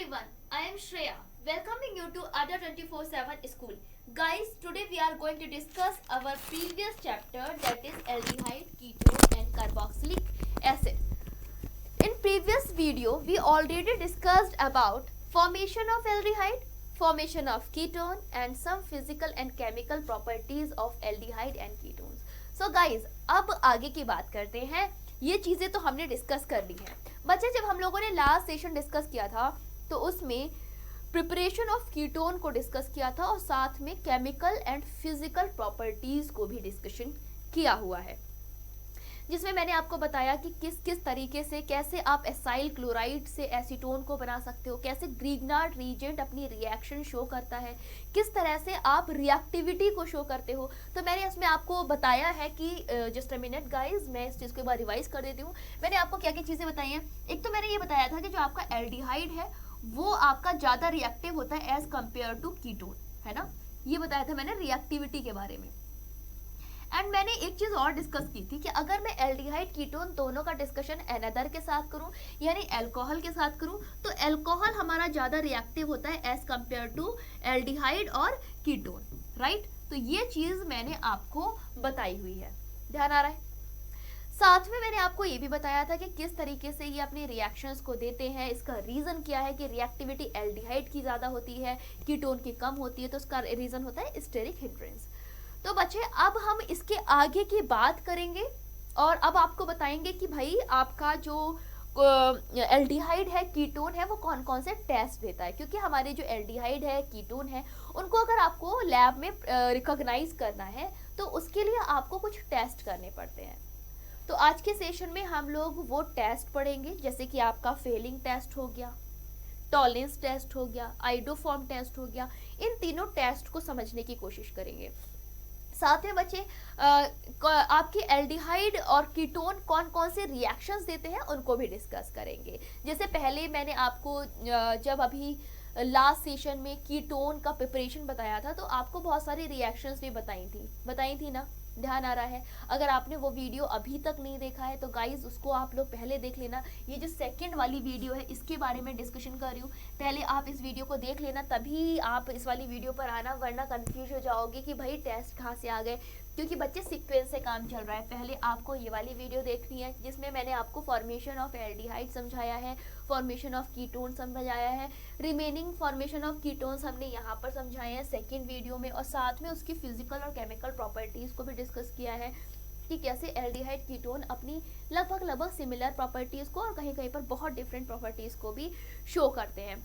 everyone, I am Shreya, welcoming you to Ada 24/7 School. Guys, today we are going to discuss our previous chapter, that is aldehyde, ketone and carboxylic acid. In previous video, we already discussed about formation of aldehyde, formation of ketone and some physical and chemical properties of aldehyde and ketones. So guys, अब आगे की बात करते हैं. ये चीज़ें तो हमने डिस्कस कर ली हैं. बच्चे, जब हम लोगों ने लास्ट सेशन डिस्कस किया था तो उसमें प्रिपरेशन ऑफ कीटोन को डिस्कस किया था और साथ में केमिकल एंड फिजिकल प्रॉपर्टीज़ को भी डिस्कशन किया हुआ है, जिसमें मैंने आपको बताया कि किस किस तरीके से कैसे आप एसाइल क्लोराइड से एसीटोन को बना सकते हो, कैसे ग्रीगनार्ड रीजेंट अपनी रिएक्शन शो करता है, किस तरह से आप रिएक्टिविटी को शो करते हो. तो मैंने इसमें आपको बताया है कि जस्ट अ मिनट गाइस, मैं इस चीज़ को एक बार रिवाइज कर देती हूँ. मैंने आपको क्या क्या चीज़ें बताई हैं. एक तो मैंने ये बताया था कि जो आपका एल्डिहाइड है वो आपका ज़्यादा रिएक्टिव होता है एज कम्पेयर टू कीटोन, है ना. ये बताया था मैंने रिएक्टिविटी के बारे में. एंड मैंने एक चीज़ और डिस्कस की थी कि अगर मैं एल्डिहाइड कीटोन दोनों का डिस्कशन एनदर के साथ करूं यानी अल्कोहल के साथ करूं तो अल्कोहल हमारा ज़्यादा रिएक्टिव होता है एज कम्पेयर टू एल्डिहाइड और कीटोन, राइट. तो ये चीज़ मैंने आपको बताई हुई है, ध्यान आ रहा है. साथ में मैंने आपको ये भी बताया था कि किस तरीके से ये अपने रिएक्शंस को देते हैं. इसका रीज़न क्या है कि रिएक्टिविटी एल्डिहाइड की ज़्यादा होती है, कीटोन की कम होती है. तो उसका रीज़न होता है स्टेरिक हिंड्रेंस. तो बच्चे, अब हम इसके आगे की बात करेंगे और अब आपको बताएंगे कि भाई आपका जो एल्डिहाइड है, कीटोन है, वो कौन कौन से टेस्ट देता है. क्योंकि हमारे जो एल्डिहाइड है, कीटोन है, उनको अगर आपको लैब में रिकॉग्नाइज करना है तो उसके लिए आपको कुछ टेस्ट करने पड़ते हैं. तो आज के सेशन में हम लोग वो टेस्ट पढ़ेंगे, जैसे कि आपका फेलिंग टेस्ट हो गया, टॉलेंस टेस्ट हो गया, आइडोफॉर्म टेस्ट हो गया. इन तीनों टेस्ट को समझने की कोशिश करेंगे. साथ में बच्चे आपके एल्डिहाइड और कीटोन कौन कौन से रिएक्शंस देते हैं उनको भी डिस्कस करेंगे. जैसे पहले मैंने आपको जब अभी लास्ट सेशन में कीटोन का प्रिपरेशन बताया था तो आपको बहुत सारी रिएक्शंस भी बताई थी ना, ध्यान आ रहा है. अगर आपने वो वीडियो अभी तक नहीं देखा है तो गाइज उसको आप लोग पहले देख लेना. ये जो सेकंड वाली वीडियो है इसके बारे में डिस्कशन कर रही हूँ, पहले आप इस वीडियो को देख लेना तभी आप इस वाली वीडियो पर आना, वरना कंफ्यूज हो जाओगे कि भाई टेस्ट कहाँ से आ गए. क्योंकि बच्चे सीक्वेंस से काम चल रहा है. पहले आपको ये वाली वीडियो देखनी है जिसमें मैंने आपको फॉर्मेशन ऑफ एल्डिहाइड समझाया है, फॉर्मेशन ऑफ कीटोन समझाया है, रिमेनिंग फॉर्मेशन ऑफ कीटोन्स हमने यहाँ पर समझाए हैं सेकेंड वीडियो में, और साथ में उसकी फिजिकल और केमिकल प्रॉपर्टीज़ को भी डिस्कस किया है कि कैसे एल्डिहाइड कीटोन अपनी लगभग सिमिलर प्रॉपर्टीज़ को और कहीं कहीं पर बहुत डिफरेंट प्रॉपर्टीज़ को भी शो करते हैं.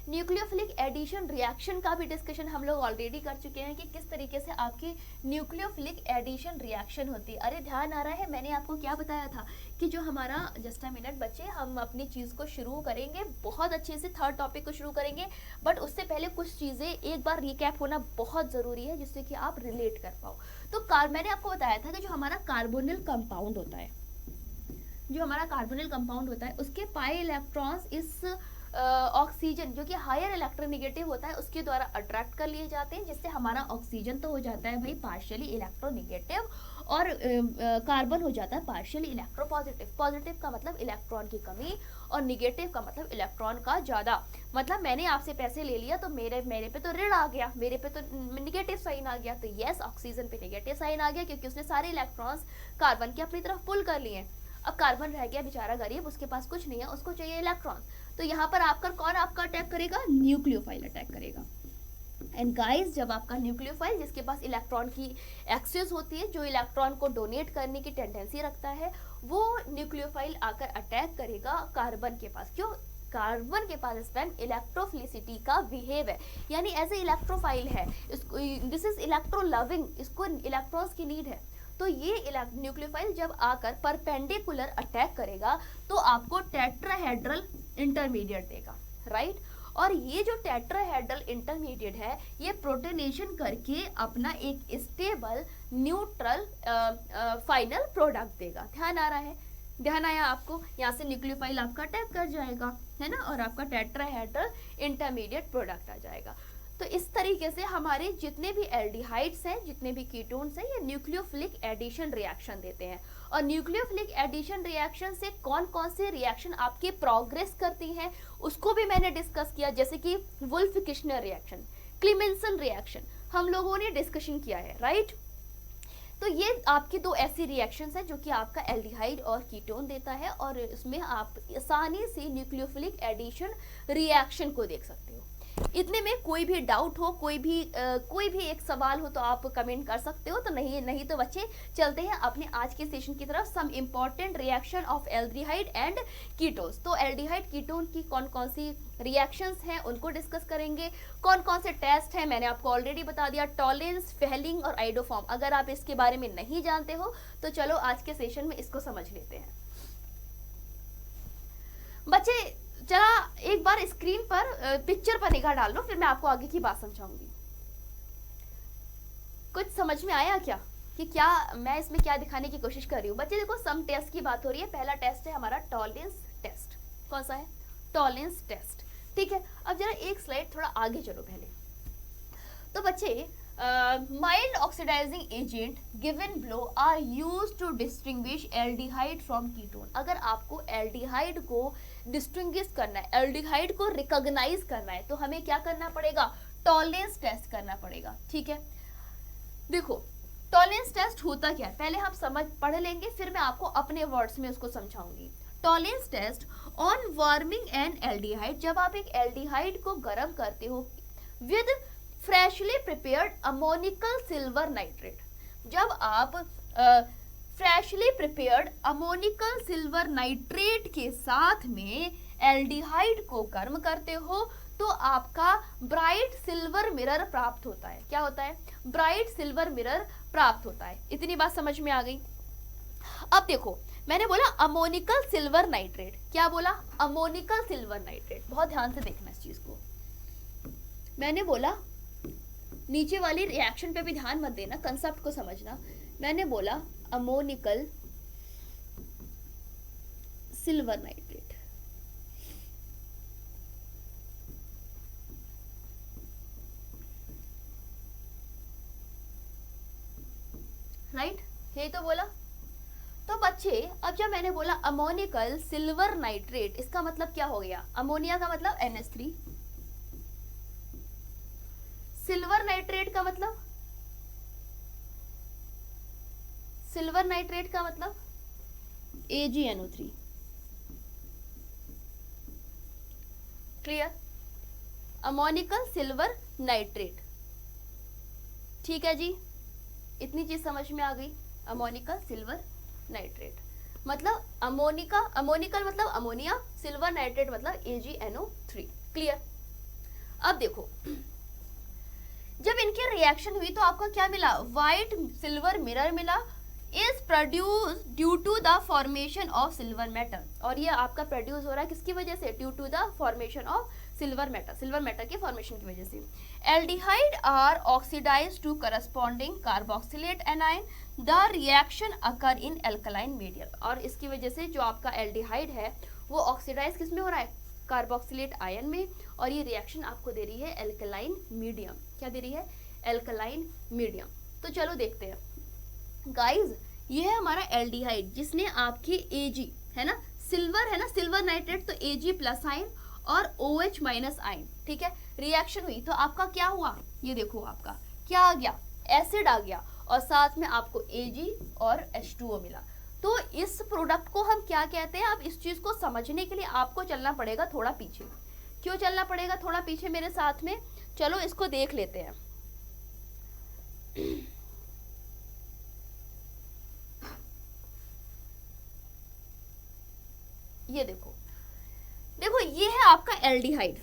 न्यूक्लियोफिलिक एडिशन रिएक्शन का भी डिस्कशन हम लोग ऑलरेडी कर चुके हैं कि किस तरीके से आपकी न्यूक्लियोफिलिक एडिशन रिएक्शन होती है. अरे ध्यान आ रहा है, मैंने आपको क्या बताया था कि जो हमारा जस्ट अ मिनट बच्चे, हम अपनी चीज़ को शुरू करेंगे बहुत अच्छे से, थर्ड टॉपिक को शुरू करेंगे, बट उससे पहले कुछ चीज़ें एक बार रिकैप होना बहुत ज़रूरी है जिससे कि आप रिलेट कर पाओ. तो मैंने आपको बताया था कि जो हमारा कार्बोनिल कंपाउंड होता है, उसके पाई इलेक्ट्रॉन्स इस ऑक्सीजन जो कि हायर इलेक्ट्रोनेगेटिव होता है उसके द्वारा अट्रैक्ट कर लिए जाते हैं, जिससे हमारा ऑक्सीजन तो हो जाता है भाई पार्शियली इलेक्ट्रोनेगेटिव और कार्बन हो जाता है पार्शियली इलेक्ट्रोपॉजिटिव. पॉजिटिव का मतलब इलेक्ट्रॉन की कमी और निगेटिव का मतलब इलेक्ट्रॉन का ज़्यादा. मतलब मैंने आपसे पैसे ले लिया तो मेरे पे तो ऋण आ गया, मेरे पे तो निगेटिव साइन आ गया. तो यस, ऑक्सीजन पे निगेटिव साइन आ गया क्योंकि उसने सारे इलेक्ट्रॉन्स कार्बन के अपनी तरफ पुल कर लिए. अब कार्बन रह गया बेचारा गरीब, उसके पास कुछ नहीं है, उसको चाहिए इलेक्ट्रॉन. तो यहाँ पर कौन आपका अटैक करेगा? न्यूक्लियोफाइल अटैक करेगा. एंड गाइस, जब आपका न्यूक्लियोफाइल जिसके पास इलेक्ट्रॉन की एक्सेस होती है, जो इलेक्ट्रॉन को डोनेट करने की टेंडेंसी रखता है, वो न्यूक्लियोफाइल आकर अटैक करेगा कार्बन के पास. क्यों? कार्बन के पास इस टाइम इलेक्ट्रोफिलिसिटी का बिहेव है, यानी एज ए इलेक्ट्रोफाइल है, इसको दिस इज इलेक्ट्रो लविंग, इसको इलेक्ट्रॉन्स की नीड है. तो ये न्यूक्लियोफाइल जब आकर परपेंडिकुलर अटैक करेगा तो आपको टेट्राहेड्रल इंटरमीडिएट देगा, राइट. और ये जो टेट्राहेड्रल इंटरमीडिएट है ये प्रोटोनेशन करके अपना एक स्टेबल न्यूट्रल फाइनल प्रोडक्ट देगा. ध्यान आ रहा है? ध्यान आया आपको? यहाँ से न्यूक्लियोफाइल आपका अटैक कर जाएगा, है ना, और आपका टेट्राहेड्रल इंटरमीडिएट प्रोडक्ट आ जाएगा. तो इस तरीके से हमारे जितने भी एल्डिहाइड्स हैं, जितने भी कीटोन्स हैं, ये न्यूक्लियोफिलिक एडिशन रिएक्शन देते हैं. और न्यूक्लियोफिलिक एडिशन रिएक्शन से कौन कौन से रिएक्शन आपके प्रोग्रेस करती हैं उसको भी मैंने डिस्कस किया, जैसे कि वुल्फ किश्नर रिएक्शन, क्लीमेंसन रिएक्शन हम लोगों ने डिस्कशन किया है, राइट। तो ये आपके दो ऐसी रिएक्शंस हैं जो कि आपका एल्डिहाइड और कीटोन देता है, और इसमें आप आसानी से न्यूक्लियोफिलिक एडिशन रिएक्शन को देख सकते हो। इतने में कोई भी डाउट हो, कोई भी एक सवाल हो तो आप कमेंट कर सकते हो, तो नहीं तो बच्चे चलते हैं अपने आज के सेशन की तरफ। Some important reaction of aldehyde and ketones. तो एल्डिहाइड कीटोन की कौन कौन सी रिएक्शंस हैं उनको डिस्कस करेंगे। कौन कौन से टेस्ट हैं मैंने आपको ऑलरेडी बता दिया, टॉलेंस, फेहलिंग और आइडोफॉर्म। अगर आप इसके बारे में नहीं जानते हो तो चलो आज के सेशन में इसको समझ लेते हैं। बच्चे जरा एक बार स्क्रीन पर पिक्चर पर निगाह डाल लो, फिर मैं आपको आगे की बात समझाऊंगी। कुछ समझ में आया क्या कि क्या मैं इसमें क्या दिखाने की कोशिश कर रही हूँ? बच्चे देखो, सम टेस्ट की बात हो रही है। पहला टेस्ट है हमारा टॉलेंस टेस्ट। कौन सा है? टॉलेंस टेस्ट, ठीक है। अब जरा एक स्लाइड थोड़ा आगे चलो पहले। तो बच्चे, mild oxidizing agent given below are used to distinguish aldehyde from ketone। अगर आपको एल्डिहाइड को डिस्टिंग्विश करना है, एल्डिहाइड को रिकॉग्नाइज करना है, तो हमें क्या करना पड़ेगा? टॉलेंस टेस्ट करना पड़ेगा, ठीक है। देखो टॉलेंस टेस्ट होता क्या है पहले हम पढ़ लेंगे, फिर मैं आपको अपने वर्ड्स में उसको समझाऊंगी। Tollens test on warming an aldehyde. जब आप एक एल्डिहाइड को गर्म करते हो with freshly prepared ammoniacal silver nitrate, जब आप freshly prepared ammoniacal silver nitrate के साथ में एल्डिहाइड को गर्म करते हो तो आपका ब्राइट सिल्वर मिरर प्राप्त होता है। क्या होता है? ब्राइट सिल्वर मिरर प्राप्त होता है। इतनी बात समझ में आ गई। अब देखो, मैंने बोला अमोनिकल सिल्वर नाइट्रेट। क्या बोला? Ammoniacal silver nitrate. बहुत ध्यान से देखना इस चीज को। मैंने बोला, नीचे वाली रिएक्शन पे भी ध्यान मत देना, कंसेप्ट को समझना। मैंने बोला अमोनिकल सिल्वर नाइट्रेट, राइट? यही तो बोला। तो बच्चे, अब जब मैंने बोला अमोनिकल सिल्वर नाइट्रेट, इसका मतलब क्या हो गया? अमोनिया का मतलब NH3, सिल्वर नाइट्रेट का मतलब, सिल्वर नाइट्रेट का मतलब AgNO3। Clear? Ammoniacal silver nitrate, ठीक है जी। इतनी चीज समझ में आ गई। अमोनिकल सिल्वर नाइट्रेट मतलब अमोनिकल मतलब अमोनिया, सिल्वर नाइट्रेट मतलब AgNO3। क्लियर? अब देखो, जब इनकी रिएक्शन हुई तो आपको क्या मिला? व्हाइट सिल्वर मिरर मिला। Is produce due to the formation of silver metal. और ये आपका प्रोड्यूस हो रहा है किसकी वजह से? Due to the formation of silver metal, silver metal के फॉर्मेशन की वजह से। Aldehyde are oxidise to corresponding carboxylate anion. The reaction occur in alkaline medium. और इसकी वजह से जो आपका एल्डिहाइड है वो ऑक्सीडाइज किस में हो रहा है? कार्बोक्सिलेट आयन में। और ये रिएक्शन आपको दे रही है एल्कलाइन मीडियम। क्या दे रही है? Alkaline medium. तो चलो देखते हैं गाइज, ये है हमारा एल्डिहाइड जिसने आपकी Ag है ना, सिल्वर है ना, सिल्वर नाइट्रेट, तो Ag प्लस आयन और OH माइनस आयन, ठीक है। रिएक्शन हुई तो आपका क्या हुआ? ये देखो आपका क्या आ गया? एसिड आ गया, और साथ में आपको Ag और H2O मिला। तो इस प्रोडक्ट को हम क्या कहते हैं? अब इस चीज को समझने के लिए आपको चलना पड़ेगा थोड़ा पीछे। क्यों चलना पड़ेगा थोड़ा पीछे मेरे साथ में? चलो इसको देख लेते हैं। ये देखो, देखो ये है आपका एल्डिहाइड।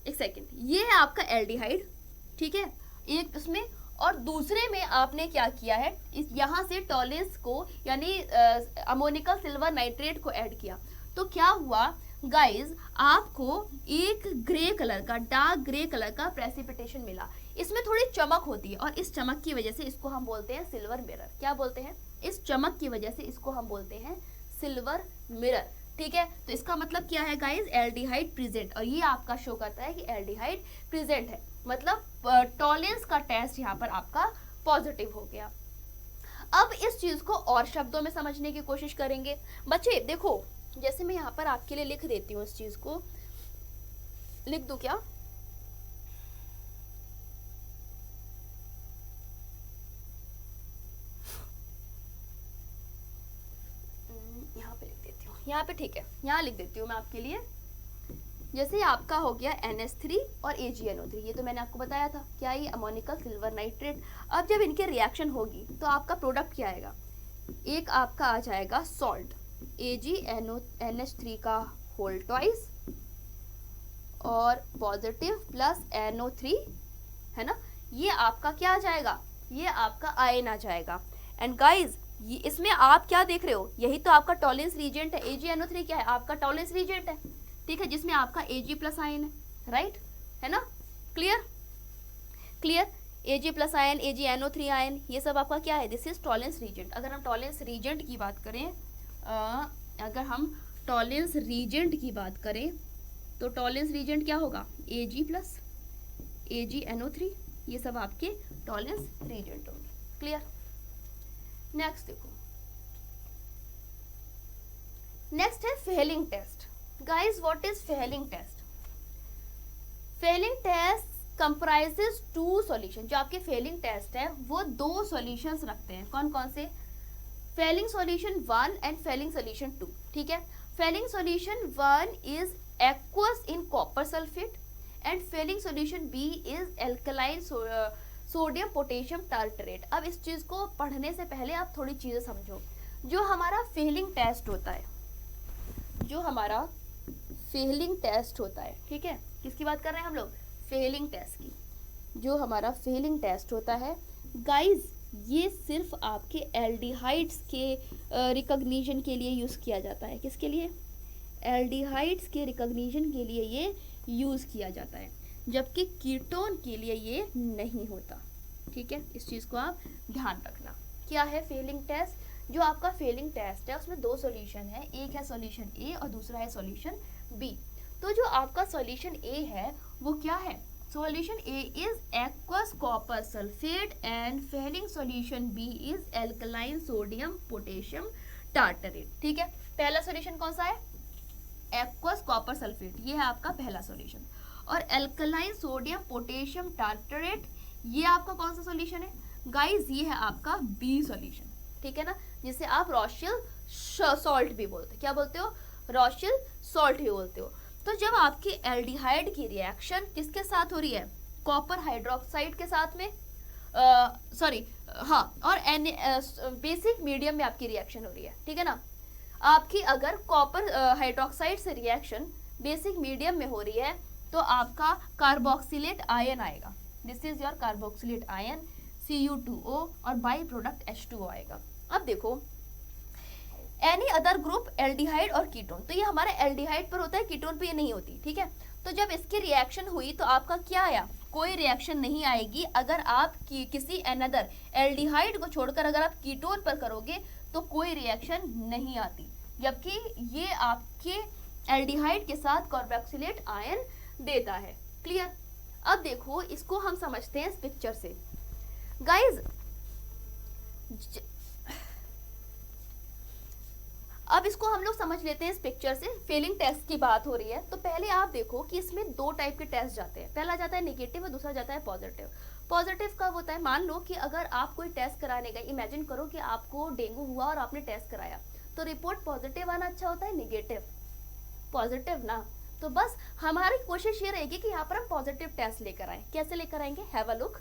एक सेकेंड, ये है आपका एल्डिहाइड, ठीक है, एक इसमें, और दूसरे में आपने क्या किया है? इस यहाँ से टॉलेंस को यानी अमोनिकल सिल्वर नाइट्रेट को ऐड किया। तो क्या हुआ गाइज? आपको एक ग्रे कलर का, डार्क ग्रे कलर का प्रेसिपिटेशन मिला। इसमें थोड़ी चमक होती है, और इस चमक की वजह से इसको हम बोलते हैं सिल्वर मिरर। क्या बोलते हैं? इस चमक की वजह से इसको हम बोलते हैं सिल्वर मिरर, ठीक है। तो इसका मतलब क्या है गाइज? Aldehyde present. और ये आपका शो करता है कि एल्डिहाइड प्रेजेंट है, मतलब टॉलेंस का टेस्ट यहाँ पर आपका पॉजिटिव हो गया। अब इस चीज को और शब्दों में समझने की कोशिश करेंगे। बच्चे देखो, जैसे मैं यहाँ पर आपके लिए लिख देती हूँ, इस चीज को लिख दूं क्या? यहाँ पे लिख देती हूँ, यहाँ पे ठीक है, यहाँ लिख देती हूँ मैं आपके लिए। जैसे आपका हो गया NH3 और AgNO3, ये तो मैंने आपको बताया था क्या, ये अमोनिकल सिल्वर नाइट्रेट। अब जब इनके रिएक्शन होगी तो आपका प्रोडक्ट क्या आएगा? एक आपका आ जाएगा सॉल्ट AgNH3 का होल ट्वाइस और पॉजिटिव प्लस NO3, है ना, ये आपका क्या आ जाएगा? ये आपका आयन आ जाएगा। एंड गाइज ये इसमें आप क्या देख रहे हो? यही तो आपका टॉलरेंस रीजेंट है। AgNO3 क्या है? आपका टॉलरेंस रीजेंट है, ठीक है, जिसमें आपका Ag प्लस आयन है, राइट, है ना, clear clear. Ag plus ion, AgNO3 ion, ये सब आपका क्या है? This is Tollens reagent. अगर हम टॉलरेंस रीजेंट की बात करें, अगर हम टॉलरेंस रीजेंट की बात करें तो टॉलरेंस रीजेंट क्या होगा? Ag प्लस AgNO3, ये सब आपके टॉलरेंस रीजेंट होंगे, क्लियर। नेक्स्ट देखो, नेक्स्ट है Fehling test. Guys what is Fehling test? Fehling test comprises two solution. जो आपके फेलिंग टेस्ट है वो दो सॉल्यूशंस रखते हैं। कौन कौन से? Fehling solution 1 and Fehling solution 2, ठीक है। Fehling solution 1 is aqueous in copper sulphate and Fehling solution B is alkaline sodium potassium tartrate. अब इस चीज को पढ़ने से पहले आप थोड़ी चीजें समझो। जो हमारा फेलिंग टेस्ट होता है, जो हमारा फेलिंग टेस्ट होता है, ठीक है, किसकी बात कर रहे हैं हम लोग? फेलिंग टेस्ट की। जो हमारा फेलिंग टेस्ट होता है गाइज, ये सिर्फ आपके एल्डिहाइड्स के रिकॉग्निशन के लिए यूज किया जाता है। किसके लिए? एल्डिहाइड्स के रिकॉग्निशन के लिए ये यूज किया जाता है, जबकि कीटोन के लिए ये नहीं होता, ठीक है। इस चीज को आप ध्यान रखना। क्या है फेलिंग टेस्ट? जो आपका फेलिंग टेस्ट है उसमें दो सॉल्यूशन है, एक है सॉल्यूशन A और दूसरा है सॉल्यूशन B। तो जो आपका सॉल्यूशन A है वो क्या है? Solution A is aqueous copper sulphate and Fehling solution B is alkaline sodium potassium tartrate, ठीक है। पहला सॉल्यूशन कौन सा है? एक्वस कॉपर सल्फेट, ये है आपका पहला सॉल्यूशन। और एल्कलाइन सोडियम पोटेशियम टार्टरेट, ये आपका कौन सा सॉल्यूशन है गाइस? ये है आपका B सॉल्यूशन, ठीक है ना, जिसे आप रॉशियल सॉल्ट भी बोलते हो। क्या बोलते हो? रॉशियल सॉल्ट ही बोलते हो। तो जब आपकी एल्डिहाइड की रिएक्शन किसके साथ हो रही है? कॉपर हाइड्रोक्साइड के साथ में, सॉरी हाँ, और बेसिक मीडियम में आपकी रिएक्शन हो रही है, ठीक है ना। आपकी अगर कॉपर हाइड्रोक्साइड से रिएक्शन बेसिक मीडियम में हो रही है तो आपका कार्बोक्सिलेट आयन आएगा। This is your carboxylate ion Cu2O और बाई प्रोडक्ट H2O आएगा। अब देखो, एनी अदर ग्रुप एल्डिहाइड और कीटोन, तो ये हमारा एल्डिहाइड पर होता है, कीटोन पे ये नहीं होती, ठीक है। तो जब इसकी रिएक्शन हुई तो आपका क्या आया? कोई रिएक्शन नहीं आएगी। अगर आप किसी अनदर एल्डिहाइड को छोड़कर अगर आप कीटोन पर करोगे तो कोई रिएक्शन नहीं आती, जबकि ये आपके एल्डिहाइड के साथ कार्बोक्सिलेट आयन देता है, क्लियर। अब देखो, इसको हम समझते हैं इस पिक्चर से गाइज। अब इसको हम लोग समझ लेते हैं इस पिक्चर से। फेलिंग टेस्ट की बात हो रही है तो पहले आप देखो कि इसमें दो टाइप के टेस्ट जाते हैं। पहला जाता है नेगेटिव और दूसरा जाता है पॉजिटिव। पॉजिटिव कब होता है? मान लो कि अगर आप कोई टेस्ट कराने गए, इमेजिन करो कि आपको डेंगू हुआ और आपने टेस्ट कराया, तो रिपोर्ट पॉजिटिव आना अच्छा होता है नेगेटिव? पॉजिटिव ना। तो बस हमारी कोशिश ये रहेगी कि यहाँ पर हम पॉजिटिव टेस्ट लेकर आए। कैसे लेकर आएंगे? Have a look.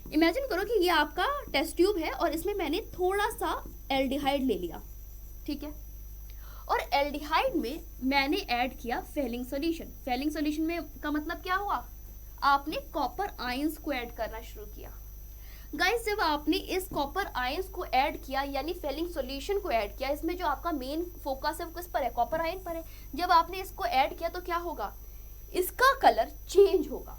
इमेजिन करो कि ये आपका टेस्ट ट्यूब है और इसमें मैंने थोड़ा सा एल्डिहाइड ले लिया, ठीक है, और एल्डिहाइड में मैंने ऐड किया फेलिंग सॉल्यूशन। फेलिंग सॉल्यूशन में का मतलब क्या हुआ? आपने कॉपर आयंस को ऐड करना शुरू किया। गाइस, जब आपने इस कॉपर आयंस को ऐड किया यानी फेलिंग सॉल्यूशन को ऐड किया, इसमें जो आपका मेन फोकस है वो किस पर है? कॉपर आयन पर है। जब आपने इसको ऐड किया तो क्या होगा? इसका कलर चेंज होगा,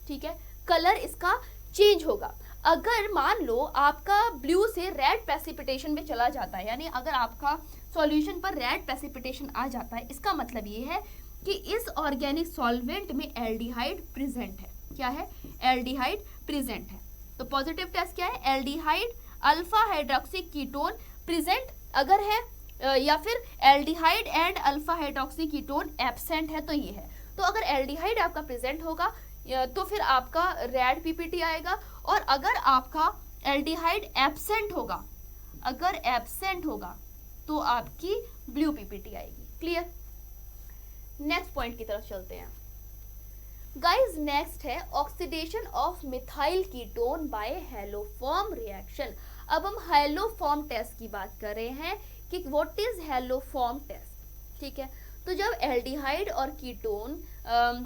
ठीक है, कलर इसका चेंज होगा। अगर मान लो आपका ब्लू से रेड प्रेसिपिटेशन में चला जाता है, यानी अगर आपका सॉल्यूशन पर रेड प्रेसिपिटेशन आ जाता है, इसका मतलब ये है कि इस ऑर्गेनिक सॉल्वेंट में एल्डिहाइड प्रेजेंट है। क्या है? एल्डिहाइड प्रेजेंट है। तो पॉजिटिव टेस्ट क्या है? Aldehyde alpha hydroxy ketone present अगर है, या फिर aldehyde and alpha hydroxy ketone absent है तो ये है। तो अगर एल्डिहाइड आपका प्रेजेंट होगा तो फिर आपका रेड पीपीटी आएगा, और अगर आपका एल्डिहाइड एब्सेंट होगा, अगर एब्सेंट होगा तो आपकी ब्लू पीपीटी आएगी। क्लियर? नेक्स्ट पॉइंट की तरफ चलते हैं गाइस। नेक्स्ट है oxidation of methyl ketone by haloform reaction. अब हम हैलोफॉर्म टेस्ट की बात कर रहे हैं कि व्हाट इज हैलोफॉर्म टेस्ट। ठीक है, तो जब एल्डिहाइड और कीटोन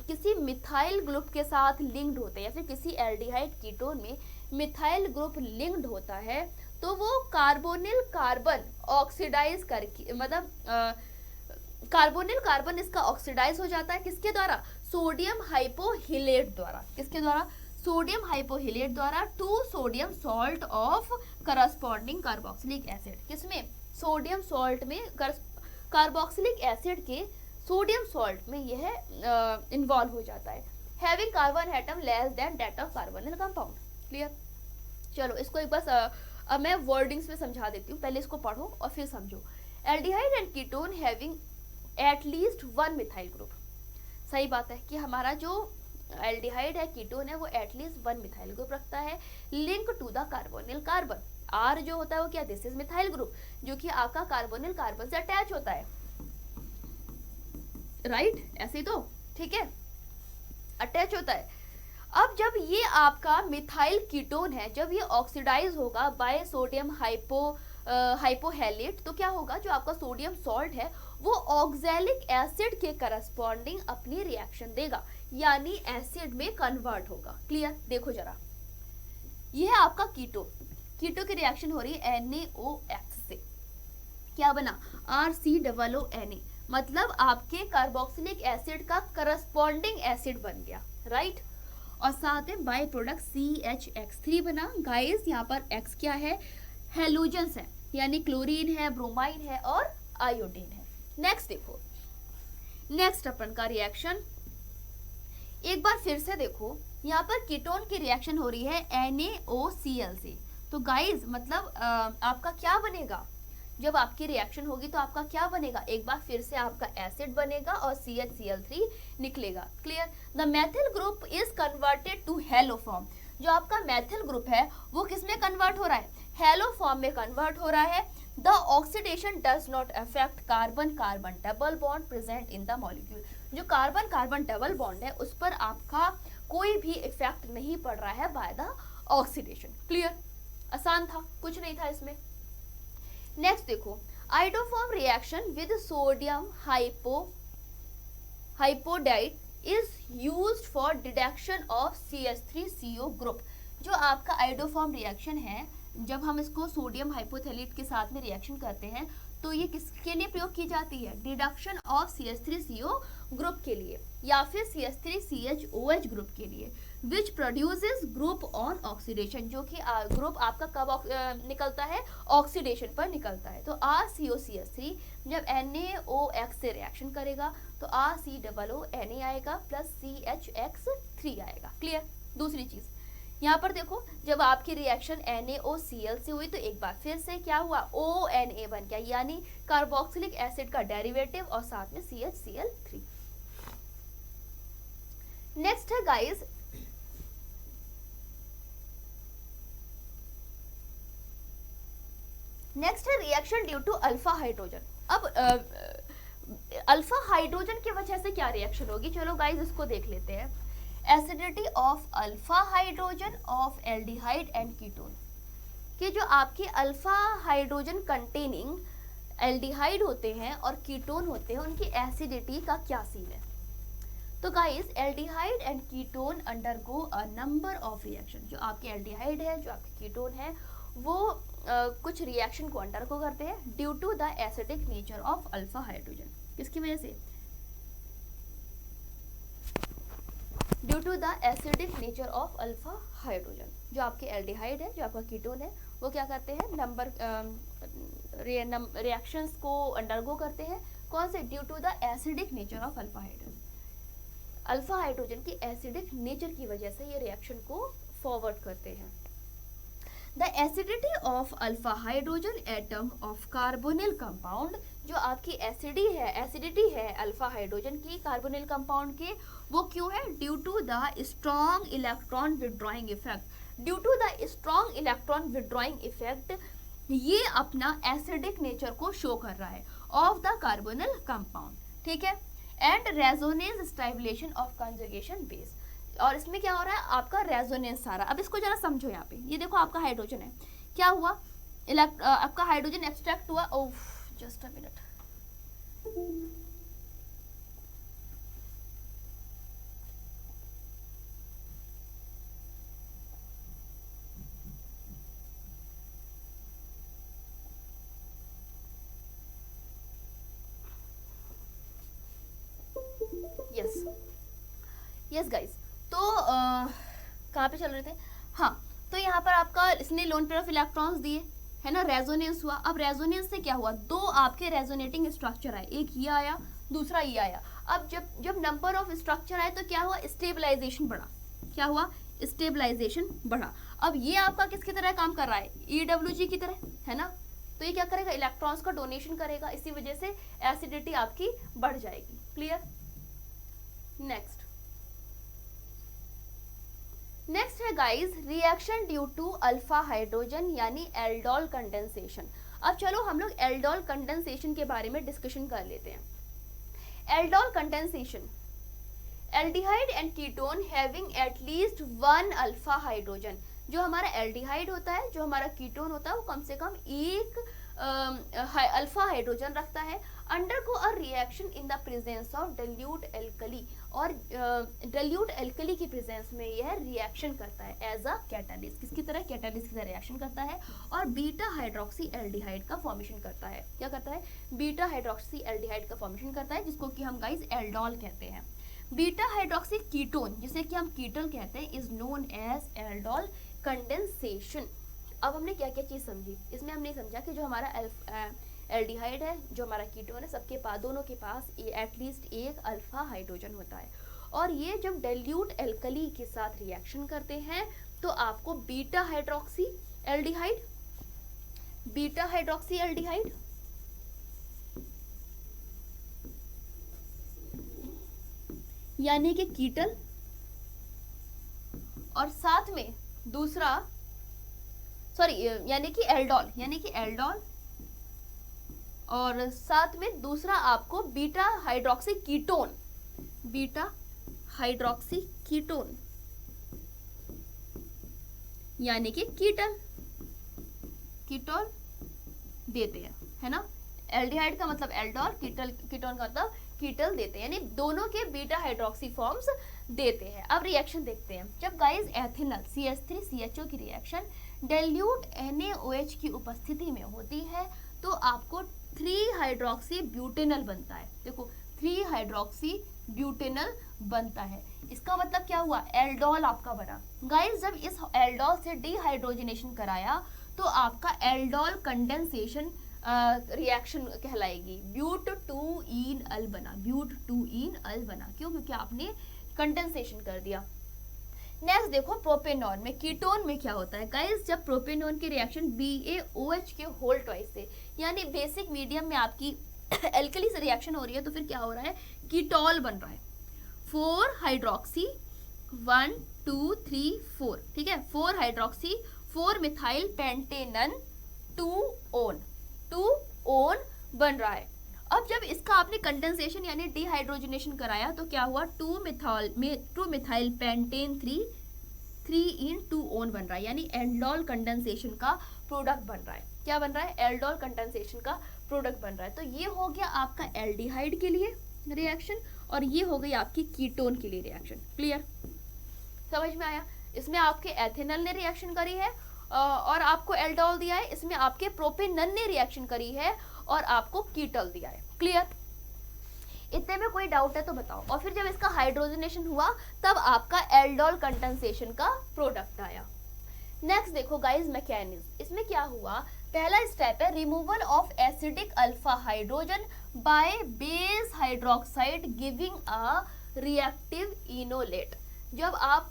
किसी मिथाइल ग्रुप के साथ लिंक्ड होते हैं, या फिर किसी एल्डिहाइड कीटोन में मिथाइल ग्रुप लिंक्ड होता है, तो वो कार्बोनिल कार्बन ऑक्सीडाइज करके, मतलब कार्बोनिल कार्बन इसका ऑक्सीडाइज हो जाता है किसके द्वारा? सोडियम हाइपोहिलेट द्वारा। किसके द्वारा? सोडियम हाइपोहिलेट द्वारा to sodium salt of corresponding carboxylic acid. किसमें? सोडियम सॉल्ट में, कार्बोक्सिलिक एसिड के सोडियम सॉल्ट में यह इन्वॉल्व हो जाता है। Having carbon atom less than that of carbonyl compound. Clear? चलो इसको एक बार अब मैं वर्डिंग्स में समझा देती हूँ, पहले इसको पढ़ो और फिर समझो। Aldehyde and ketone having at least one methyl group. सही बात है कि हमारा जो एल्डिहाइड है, कीटोन है, वो एटलीस्ट वन मिथाइल ग्रुप रखता है। Link to the carbonyl carbon, R जो होता है वो क्या? दिस इज मिथाइल ग्रुप, जो कि आपका कार्बोनिल कार्बन से अटैच होता है। राइट? ऐसे ही तो ठीक है, अटैच होता है। अब जब ये आपका मिथाइल कीटोन है, जब ये ऑक्सीडाइज होगा बाय सोडियम हाइपोहेलेट, तो क्या होगा? जो आपका सोडियम सॉल्ट है वो ऑक्सैलिक एसिड के करस्पॉन्डिंग अपनी रिएक्शन देगा, यानी एसिड में कन्वर्ट होगा। क्लियर? देखो जरा, ये है आपका कीटो, कीटो की रिएक्शन हो रही है NaOX से। क्या बना? RCOONA, मतलब आपके कार्बोक्सिलिक एसिड का करस्पॉन्डिंग एसिड बन गया। राइट? और साथ में बाय प्रोडक्ट CHX3 बना। गाइस यहाँ पर X क्या है? हेलोजेंस है, यानी क्लोरीन है, ब्रोमाइन है और आयोडीन है। नेक्स्ट देखो, नेक्स्ट अपन का रिएक्शन एक बार फिर से देखो, यहाँ पर कीटोन की रिएक्शन हो रही है NaOCl से। तो गाइस मतलब आपका क्या बनेगा? जब आपकी रिएक्शन होगी तो आपका क्या बनेगा? एक बार फिर से आपका एसिड बनेगा और CHCl3 निकलेगा। Clear? The methyl group is converted to haloform. जो आपका मेथिल ग्रुप है वो किस में कन्वर्ट हो रहा है? हैलोफॉर्म में कन्वर्ट हो रहा है। The oxidation does not affect carbon carbon double bond present in the molecule. जो कार्बन कार्बन डबल बॉन्ड है उस पर आपका कोई भी इफेक्ट नहीं पड़ रहा है बाय द ऑक्सीडेशन। क्लियर? आसान था, कुछ नहीं था इसमें। नेक्स्ट देखो, iodoform reaction with sodium hypoiodite is used for deduction of CH3CO group. जो आपका आइडोफॉर्म रिएक्शन है, जब हम इसको सोडियम हाइपोथैलेट के साथ में रिएक्शन करते हैं तो ये किसके लिए प्रयोग की जाती है? डिडक्शन ऑफ CH3CO ग्रुप के लिए, या फिर CH3CHOH ग्रुप के लिए, which produces group on oxidation. जो कि ग्रुप आपका कब निकलता है? ऑक्सीडेशन पर निकलता है। तो RCOCH3 जब NaOX से रिएक्शन करेगा तो RCOONA आएगा प्लस CHX3 आएगा। क्लियर? दूसरी चीज यहाँ पर देखो, जब आपकी रिएक्शन NaOCl से हुई तो एक बार फिर से क्या हुआ? ONA बन गया, यानी कार्बोक्सिलिक एसिड का डेरिवेटिव और साथ में CHCl3। नेक्स्ट है गाइस, नेक्स्ट है reaction due to alpha hydrogen. अब अल्फा हाइड्रोजन की वजह से क्या रिएक्शन होगी? चलो गाइस इसको देख लेते हैं। Acidity of alpha hydrogen of aldehyde and ketone, कि जो आपके अल्फा हाइड्रोजन कंटेनिंग एल्डिहाइड होते हैं और कीटोन होते हैं, उनकी एसिडिटी का क्या सीन है? तो guys aldehyde and ketone undergo a number of reaction. जो आपके एल्डिहाइड है, जो आपके कीटोन है, वो कुछ रिएक्शन को अंडरगो करते हैं due to the acidic nature of alpha hydrogen. किसकी वजह से? Due to the acidic nature of alpha hydrogen. जो आपके एल्डिहाइड है, जो आपका कीटोन है, वो क्या करते हैं? नंबर रिएक्शंस को अंडरगो करते हैं। कौन से? Due to the acidic nature of alpha hydrogen. Alpha hydrogen की एसिडिक नेचर की वजह से ये रिएक्शन को फॉरवर्ड करते हैं। The acidity of alpha hydrogen atom of carbonyl compound, जो आपकी एसिडिटी है अल्फा हाइड्रोजन की कार्बोनिल कंपाउंड के, वो क्यों है? Due to the strong electron withdrawing effect. Due to the strong electron withdrawing effect, ये अपना एसिडिक नेचर को शो कर रहा है ऑफ द कार्बोनिल कंपाउंड, ठीक है। And resonance stabilization of conjugation base, और इसमें क्या हो रहा है? आपका रेजोनेंस आ रहा है। अब इसको जरा समझो, यहाँ पे ये देखो आपका हाइड्रोजन है, क्या हुआ? आपका हाइड्रोजन एक्सट्रैक्ट हुआ। Oh just a minute, yes yes guys. तो कहाँ पे चल रहे थे? हाँ, तो यहाँ पर आपका इसने लोन पेयर ऑफ इलेक्ट्रॉन्स दिए, है ना, रेजोनेंस हुआ। अब रेजोनेंस से क्या हुआ? दो आपके रेजोनेटिंग स्ट्रक्चर आए, एक ये आया, दूसरा ये आया। अब जब नंबर ऑफ स्ट्रक्चर आए तो क्या हुआ? स्टेबलाइजेशन बढ़ा। क्या हुआ? स्टेबलाइजेशन बढ़ा। अब ये आपका किसकी तरह काम कर रहा है? EWG की तरह, है ना। तो ये क्या करेगा? इलेक्ट्रॉन्स का डोनेशन करेगा, इसी वजह से एसिडिटी आपकी बढ़ जाएगी। क्लियर? नेक्स्ट है guys reaction due to alpha hydrogen यानी एल्डोल कंडेंसेशन। अब चलो हम लोग एल्डोल कंडेंसेशन के बारे में डिस्कशन कर लेते हैं। Aldol condensation, aldehyde and ketone having at least one alpha hydrogen. जो हमारा एल्डिहाइड होता है, जो हमारा कीटोन होता है, वो कम से कम एक अल्फा हाइड्रोजन रखता है। Undergo a reaction in the presence of dilute alkali, और डाइल्यूट एल्कली की प्रेजेंस में यह रिएक्शन करता है एज अ कैटालिस्ट। किसकी तरह? कैटालिस्ट की तरह रिएक्शन करता है और बीटा हाइड्रोक्सी एल्डिहाइड का फॉर्मेशन करता है। क्या करता है? बीटा हाइड्रोक्सी एल्डिहाइड का फॉर्मेशन करता है, जिसको कि हम गाइस एल्डोल कहते हैं। बीटा हाइड्रोक्सी कीटोन, जिसे कि हम कीटल कहते हैं, is known as aldol condensation. अब हमने क्या क्या चीज समझी? इसमें हमने समझा कि जो हमारा एल्डिहाइड है, जो हमारा कीटोन है, सबके पास, दोनों के पास एटलीस्ट एक अल्फा हाइड्रोजन होता है, और ये जब डाइल्यूट एल्कली के साथ रिएक्शन करते हैं तो आपको beta hydroxy aldehyde, beta hydroxy aldehyde यानी कि कीटल, और साथ में दूसरा यानी कि एल्डोल, और साथ में दूसरा आपको beta hydroxy ketone, beta hydroxy ketone यानी कि कीटोल देते हैं, है ना। एल्डिहाइड का मतलब एल्डोल, कीटोन का मतलब कीटल देते हैं, यानी दोनों के बीटा हाइड्रोक्सी फॉर्म्स देते हैं। अब रिएक्शन देखते हैं। जब गाइस एथिनल CH3CHO की रिएक्शन डाइल्यूट NaOH की उपस्थिति में होती है तो आपको 3 हाइड्रोक्सी ब्यूटेनल बनता है। देखो 3 हाइड्रोक्सी ब्यूटेनल बनता है। इसका मतलब क्या हुआ? एल्डोल आपका बना। गाइस जब इस एल्डोल से डिहाइड्रोजनेशन कराया तो आपका एल्डोल कंडेंसेशन रिएक्शन कहलाएगी। ब्यूट 2 इन अल बना, ब्यूट 2 इन अल बना। क्यों? क्योंकि आपने कंडेंसेशन कर दिया। नेक्स्ट देखो प्रोपेनॉन में, कीटोन में क्या होता है गाइस? जब प्रोपेनॉन की रिएक्शन BaOH के होल ट्वाइस से, यानी बेसिक मीडियम में आपकी एल्कली से रिएक्शन हो रही है, तो फिर क्या हो रहा है? कीटोल बन रहा है। 4 हाइड्रोक्सी 1 2 3 4, ठीक है, 4 हाइड्रोक्सी 4 मिथाइल पेंटेनन 2 ओन बन रहा है। अब जब इसका आपने कंडेंसेशन यानी डिहाइड्रोजनेशन कराया तो क्या हुआ? 2 मिथाइल पेंटेन 3 इन 2 ओन बन रहा है, यानी एल्डोल कंडेंसेशन का प्रोडक्ट बन रहा है। क्या बन रहा है? एल्डोल कंडेंसेशन का प्रोडक्ट बन रहा है। तो ये हो गया आपका एल्डिहाइड के लिए रिएक्शन, और ये हो गई आपकी कीटोन के लिए रिएक्शन। क्लियर? समझ में आया? इसमें आपके एथेनल ने रिएक्शन करी है और आपको एल्डोल दिया है, इसमें आपके प्रोपेनन ने रिएक्शन करी है और आपको कीटल दिया है। क्लियर? इतने में कोई डाउट है तो बताओ। और फिर जब इसका हाइड्रोजनेशन हुआ तब आपका एल्डोल कंडेंसेशन का प्रोडक्ट आया। नेक्स्ट देखो गाइस मैकेनिज्म। इसमें क्या हुआ? पहला स्टेप है removal of acidic alpha hydrogen by base hydroxide giving a reactive enolate. जब आप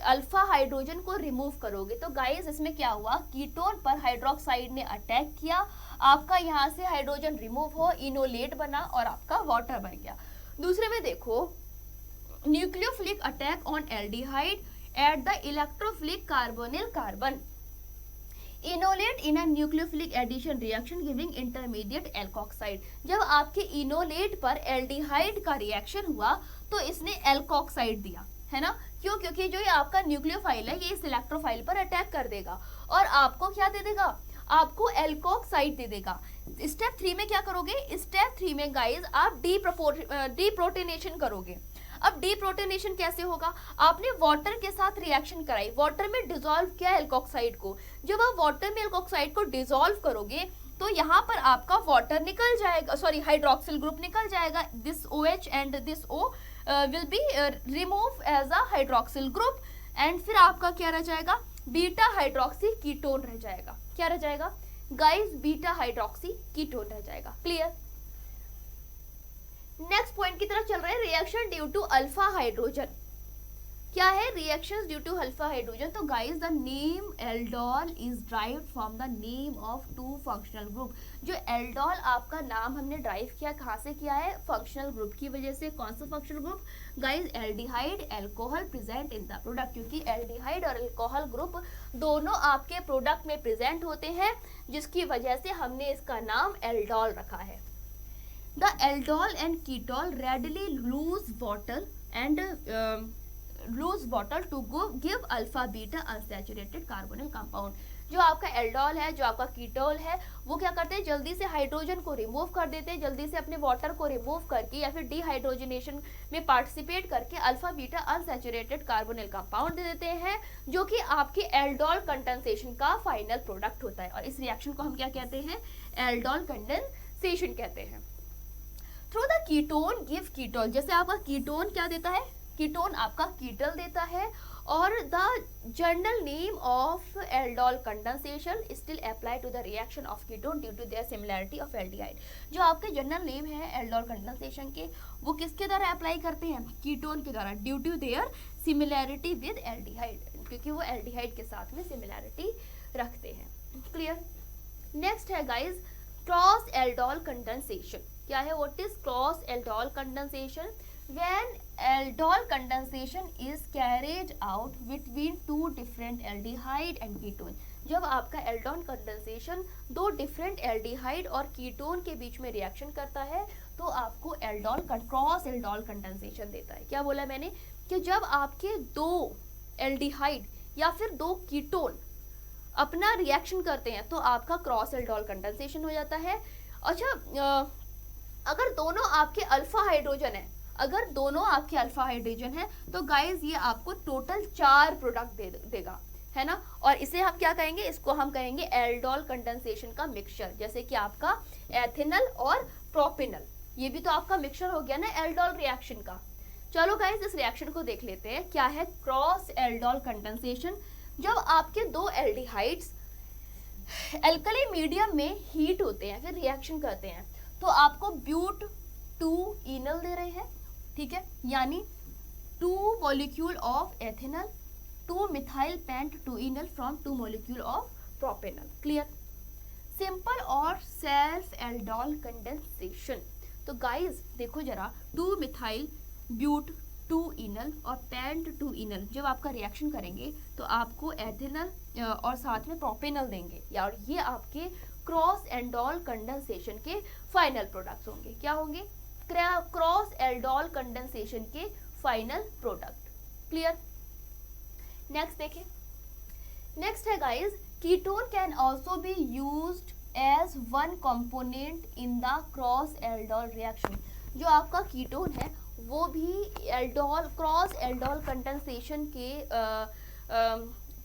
अल्फा हाइड्रोजन को रिमूव करोगे तो गाइस इसमें क्या हुआ, कीटोन पर हाइड्रोक्साइड ने अटैक किया, आपका यहाँ से हाइड्रोजन रिमूव हो, इनोलेट बना और आपका वाटर बन गया। दूसरे में देखो, nucleophilic attack on aldehyde at the electrophilic carbonyl carbon, enolate in a nucleophilic addition reaction giving intermediate alkoxide. जब आपके इनोलेट पर एल्डिहाइड का रिएक्शन हुआ तो इसने एल्कोक्साइड दिया, है ना, क्यों, क्योंकि जो ये आपका न्यूक्लियोफाइल है ये इस इलेक्ट्रोफाइल पर अटैक कर देगा और आपको क्या दे देगा, आपको एल्कोक्साइड दे देगा। स्टेप 3 में क्या करोगे, स्टेप 3 में गाइज आप डीप्रोटोनेशन करोगे। अब डीप्रोटोनेशन कैसे होगा, आपने वाटर के साथ रिएक्शन कराई, वाटर में डिसॉल्व किया एल्कोक्साइड को, जब आप वाटर में एल्कोक्साइड को डिसॉल्व करोगे तो यहाँ पर आपका वाटर निकल जाएगा, सॉरी हाइड्रोक्सिल ग्रुप निकल जाएगा, this OH and this O will be remove as a hydroxyl group and फिर आपका क्या रह जाएगा, बीटा हाइड्रोक्सी कीटोन रह जाएगा। क्या रह जाएगा गाइस, बीटा हाइड्रोक्सी कीटोन रह जाएगा। क्लियर। नेक्स्ट पॉइंट की तरफ चल रहे हैं, reaction due to alpha hydrogen. क्या है reactions due to alpha hydrogen, तो guys the name aldol is derived from the name of 2 functional group. जो एल्डोल आपका नाम हमने ड्राइव किया कहाँ से किया है, फंक्शनल ग्रुप की वजह से। कौन सा functional group guys, aldehyde alcohol present in the product, क्योंकि एल्डिहाइड और एल्कोहल ग्रुप दोनों आपके प्रोडक्ट में प्रेजेंट होते हैं, जिसकी वजह से हमने इसका नाम एल्डोल रखा है। The aldol and ketol readily lose water to give alpha beta unsaturated carbonyl compound। जो आपका एल्डोल है, जो आपका कीटोल है, वो क्या करते हैं, जल्दी से हाइड्रोजन को रिमूव कर देते हैं, जल्दी से अपने वाटर को रिमूव करके या फिर डिहाइड्रोजनेशन में पार्टिसिपेट करके alpha beta unsaturated carbonyl compound दे देते हैं, जो कि आपके एल्डोल कंडेंसेशन का फाइनल प्रोडक्ट होता है। और इस रिएक्शन को हम क्या कहते हैं, एल्डोल कंडेंसेशन कहते हैं। Through the ketone give ketol, जैसे आपका कीटोन क्या देता है, कीटोन आपका कीटल देता है, और the general name of aldol condensation still apply to the reaction of ketone due to their similarity of aldehyde. जो आपके जनरल नेम है एल्डोल कंडेंसेशन के, वो किसके द्वारा अप्लाई करते हैं, कीटोन के द्वारा, due to their similarity with aldehyde, क्योंकि वो एल्डिहाइड के साथ में सिमिलैरिटी रखते हैं। क्लियर। नेक्स्ट है गाइज क्रॉस एल्डोल कंडेंसेशन। क्या है, what is cross aldol condensation, when aldol condensation is carried out between 2 different aldehyde and ketone. जब आपका एल्डोल कंडेंसेशन 2 डिफरेंट एल्डिहाइड और कीटोन के बीच में रिएक्शन करता है तो आपको एल्डोल क्रॉस एल्डोल कंडेंसेशन देता है। क्या बोला मैंने, कि जब आपके 2 एल्डिहाइड या फिर 2 कीटोन अपना रिएक्शन करते हैं तो आपका क्रॉस एल्डोल कंडेंसेशन हो जाता है। अच्छा, अगर दोनों आपके अल्फा हाइड्रोजन है, अगर दोनों आपके अल्फा हाइड्रोजन है तो गाइज ये आपको टोटल 4 प्रोडक्ट देगा, है ना। और इसे हम क्या कहेंगे, इसको हम कहेंगे एल्डोल कंडेंसेशन का मिक्सचर, जैसे कि आपका एथेनल और प्रोपेनल, ये भी तो आपका मिक्सचर हो गया ना एल्डोल रिएक्शन का। चलो गाइज इस रिएक्शन को देख लेते हैं, क्या है क्रॉस एल्डोल कंडेंसेशन। जब आपके 2 एल्डिहाइड्स एल्कली मीडियम में हीट होते हैं, फिर रिएक्शन करते हैं, तो आपको ब्यूट 2 इनल दे रहे हैं, ठीक है, यानी 2 molecule of ethanal, 2 methyl pent 2 enal from 2 molecule of propanal. Clear. Simple और सेल्फ एल्डोल कंडेंसेशन। तो गाइस देखो जरा, 2 मिथाइल ब्यूट 2 इनल और पेंट 2 इनल जब आपका रिएक्शन करेंगे तो आपको एथेनल और साथ में प्रोपेनल देंगे, और ये आपके क्रॉस एल्डोल कंडेंसेशन के फाइनल प्रोडक्ट्स होंगे। क्या होंगे, क्रॉस एल्डोल कंडेंसेशन के फाइनल प्रोडक्ट। क्लियर। नेक्स्ट देखें, नेक्स्ट है guys ketone can also be used as one component in the cross aldol reaction. जो आपका कीटोन है वो भी एल्डोल क्रॉस एल्डोल कंडेंसेशन के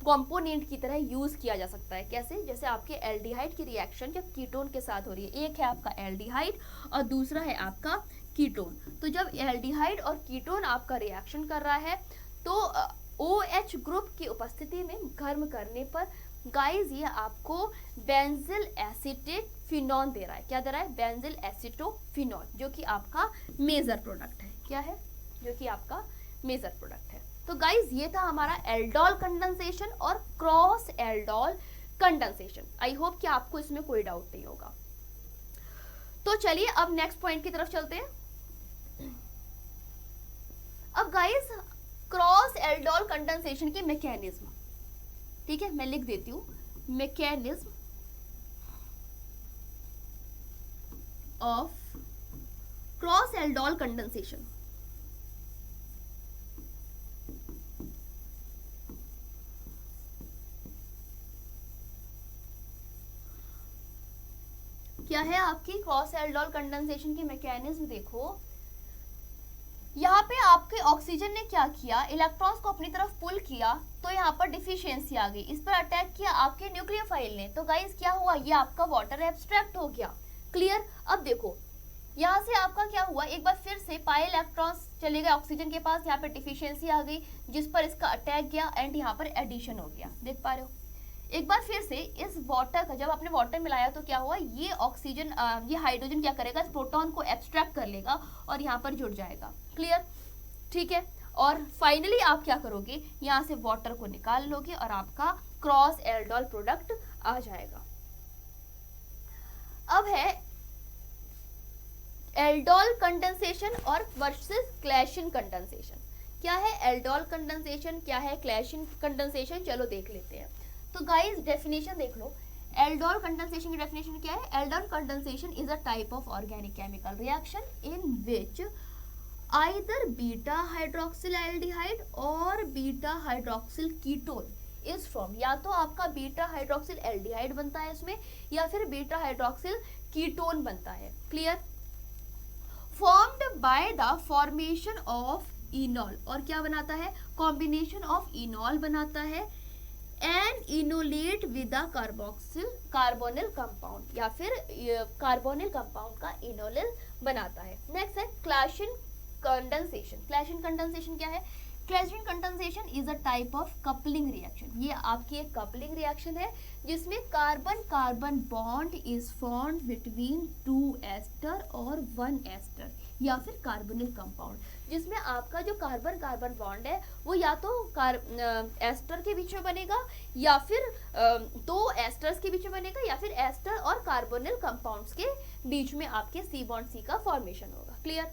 कंपोनेंट की तरह यूज किया जा सकता है। कैसे, जैसे आपके एल्डिहाइड की रिएक्शन जब कीटोन के साथ हो रही है, एक है आपका एल्डिहाइड और दूसरा है आपका कीटोन, तो जब एल्डिहाइड और कीटोन आपका रिएक्शन कर रहा है तो OH ग्रुप की उपस्थिति में गर्म करने पर गाइस ये आपको बेंजिल एसीटेट फिनॉल दे रहा है। क्या दे रहा है, बेंजिल एसीटोफिनॉल, जो कि आपका मेजर प्रोडक्ट है। क्या है, जो कि आपका मेजर प्रोडक्ट है। तो गाइज ये था हमारा एल्डोल कंडेंसेशन और cross aldol condensation. I hope कि आपको इसमें कोई डाउट नहीं होगा। तो चलिए अब नेक्स्ट पॉइंट की तरफ चलते हैं। अब गाइज क्रॉस एल्डोल कंडेंसेशन की मैकेनिज्म, ठीक है, मैं लिख देती हूँ, mechanism of cross aldol condensation. क्या है आपकी क्रॉस एल्डोल कंडेंसेशन की मैकेनिज्म? देखो यहाँ पे आपके ऑक्सीजन ने क्या किया, इलेक्ट्रॉन्स को अपनी तरफ पुल किया, तो यहाँ पर डिफिशियंसी आ गई, इस पर अटैक किया आपके न्यूक्लियोफाइल ने, तो गाइस क्या हुआ, ये आपका वाटर एब्स्ट्रैक्ट हो गया। क्लियर? अब देखो यहाँ से आपका क्या हुआ, एक बार फिर से पाई इलेक्ट्रॉन्स चले गए ऑक्सीजन के पास, यहाँ पे डिफिशियंसी आ गई जिस पर इसका अटैक गया एंड यहाँ पर एडिशन हो गया। देख पा रहे हो? एक बार फिर से इस वाटर का, जब आपने वाटर मिलाया तो क्या हुआ, ये ऑक्सीजन ये हाइड्रोजन क्या करेगा, इस प्रोटॉन को एब्स्ट्रैक्ट कर लेगा और यहाँ पर जुड़ जाएगा। क्लियर? ठीक है। और फाइनली आप क्या करोगे, यहाँ से वाटर को निकाल लोगे और आपका क्रॉस एल्डोल प्रोडक्ट आ जाएगा। अब है एल्डोल कंडेंसेशन और वर्सेस क्लैशिंग कंडेंसेशन। क्या है एल्डोल कंडेंसेशन, क्या है क्लैशिंग कंडेंसेशन, चलो देख लेते हैं। तो गाइस डेफिनेशन देख लो, एल्डोल कंडेंसेशन की डेफिनेशन क्या है, aldol condensation is a type of organic chemical reaction in which either beta hydroxyl aldehyde और beta hydroxyl ketone is form. या तो आपका बीटा हाइड्रोक्सिल एल्डिहाइड बनता है इसमें, या फिर बीटा हाइड्रोक्सिल कीटोन बनता है। Clear? Formed by the formation of इनॉल, और क्या बनाता है, कॉम्बिनेशन ऑफ इनॉल बनाता है and enolate with a carbonyl compound, या फिर कार्बोनिल कंपाउंड का इनोलिल बनाता है। नेक्स्ट है क्लैशिंग कंडेंसेशन। क्लैशिंग कंडेंसेशन क्या है, Claisen condensation is a type of coupling reaction. ये आपकी एक कपलिंग रिएक्शन है जिसमें carbon carbon bond is formed between 2 ester और 1 एस्टर, या फिर कार्बोनिल कंपाउंड, जिसमें आपका जो कार्बन कार्बन बॉन्ड है वो या तो एस्टर के बीच में बनेगा, या फिर 2 एस्टर्स के बीच में बनेगा, या फिर एस्टर और कार्बोनिल कंपाउंड्स के बीच में आपके सी बॉन्ड सी का फॉर्मेशन होगा। क्लियर?